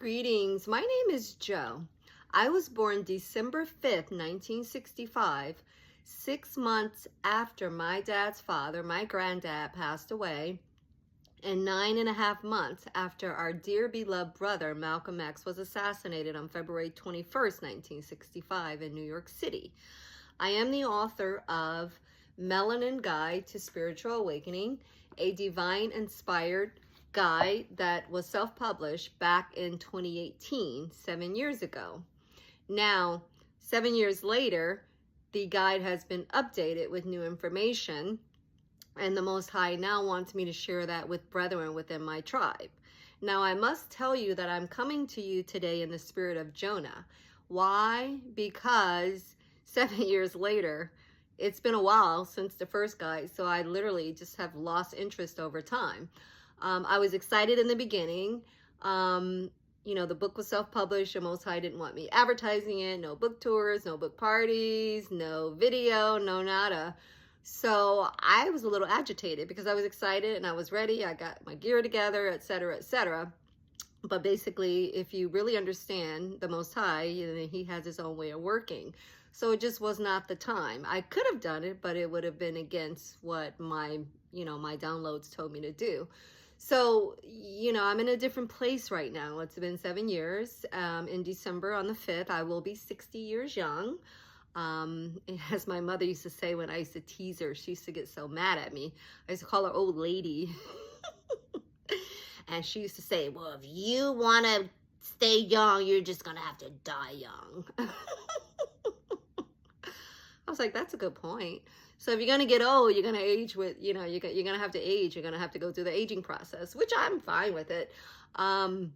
Greetings. My name is Joe. I was born December 5th, 1965, 6 months after my dad's father, my granddad, passed away, and 9.5 months after our dear beloved brother, Malcolm X, was assassinated on February 21st, 1965 in New York City. I am the author of Melanin Guide to Spiritual Awakening, a divine-inspired guide that was self-published back in 2018, 7 years ago. Now, 7 years later, the guide has been updated with new information, and the Most High now wants me to share that with brethren within my tribe. Now, I must tell you that I'm coming to you today in the spirit of Jonah. Why? Because 7 years later, it's been a while since the first guide, so I literally just have lost interest over time. I was excited in the beginning. The book was self-published. The Most High didn't want me advertising it. No book tours, no book parties, no video, no nada. So I was a little agitated because I was excited and I was ready. I got my gear together, etc., etc. But basically, if you really understand the Most High, he has his own way of working. So it just was not the time. I could have done it, but it would have been against what my downloads told me to do. So, I'm in a different place right now. It's been 7 years. In December on the 5th, I will be 60 years young. As my mother used to say when I used to tease her, she used to get so mad at me. I used to call her old lady. And she used to say, well, if you want to stay young, you're just going to have to die young. I was like, that's a good point. So if you're going to get old, you're going to age with, you're going to have to age. You're going to have to go through the aging process, which I'm fine with it. But,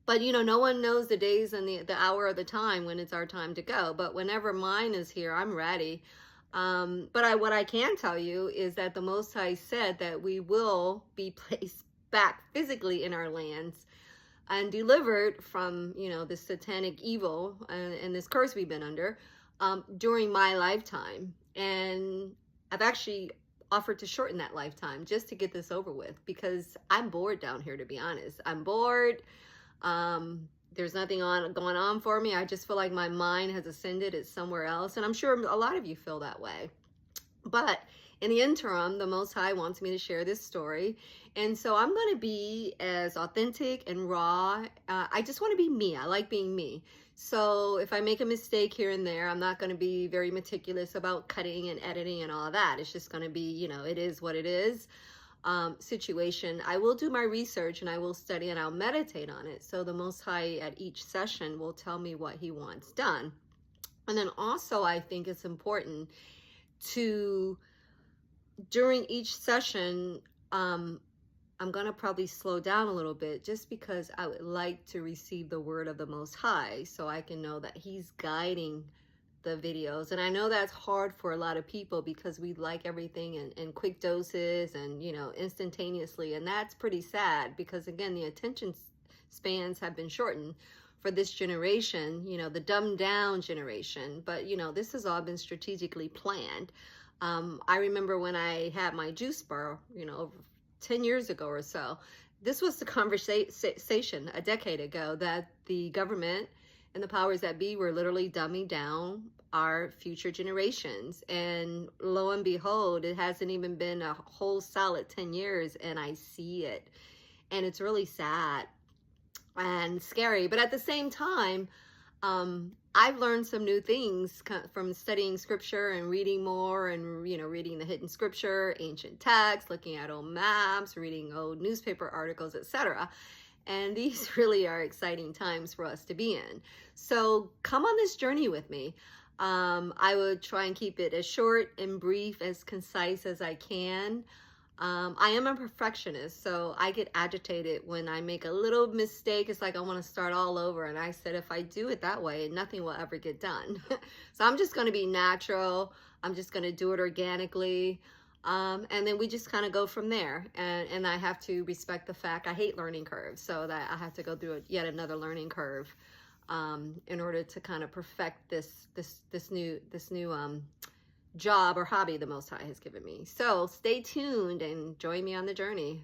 no one knows the days and the hour or the time when it's our time to go. But whenever mine is here, I'm ready. But what I can tell you is that the Most High said that we will be placed back physically in our lands and delivered from, this satanic evil and this curse we've been under during my lifetime. And I've actually offered to shorten that lifetime just to get this over with, because I'm bored down here, to be honest. I'm bored. There's nothing going on for me. I just feel like my mind has ascended. It's somewhere else. And I'm sure a lot of you feel that way. But in the interim, the Most High wants me to share this story. And so I'm going to be as authentic and raw. I just want to be me. I like being me. So if I make a mistake here and there, I'm not going to be very meticulous about cutting and editing and all of that. It's just going to be, it is what it is. Situation. I will do my research and I will study and I'll meditate on it. So the Most High at each session will tell me what he wants done. And then also I think it's important to, during each session, I'm going to probably slow down a little bit just because I would like to receive the word of the Most High so I can know that he's guiding the videos. And I know that's hard for a lot of people because we like everything in quick doses and, instantaneously. And that's pretty sad because, again, the attention spans have been shortened for this generation, the dumbed down generation. But, this has all been strategically planned. I remember when I had my juice bar, over 10 years ago or so, this was the conversation a decade ago that the government and the powers that be were literally dumbing down our future generations. And lo and behold, it hasn't even been a whole solid 10 years and I see it. And it's really sad and scary. But at the same time, I've learned some new things from studying scripture and reading more and, reading the hidden scripture, ancient texts, looking at old maps, reading old newspaper articles, etc. And these really are exciting times for us to be in. So come on this journey with me. I would try and keep it as short and brief, as concise as I can. I am a perfectionist, so I get agitated when I make a little mistake. It's like I want to start all over. And I said, if I do it that way, nothing will ever get done. So I'm just going to be natural. I'm just going to do it organically. And then we just kind of go from there. And I have to respect the fact I hate learning curves, so that I have to go through yet another learning curve in order to kind of perfect this new job or hobby the Most High has given me. So stay tuned and join me on the journey.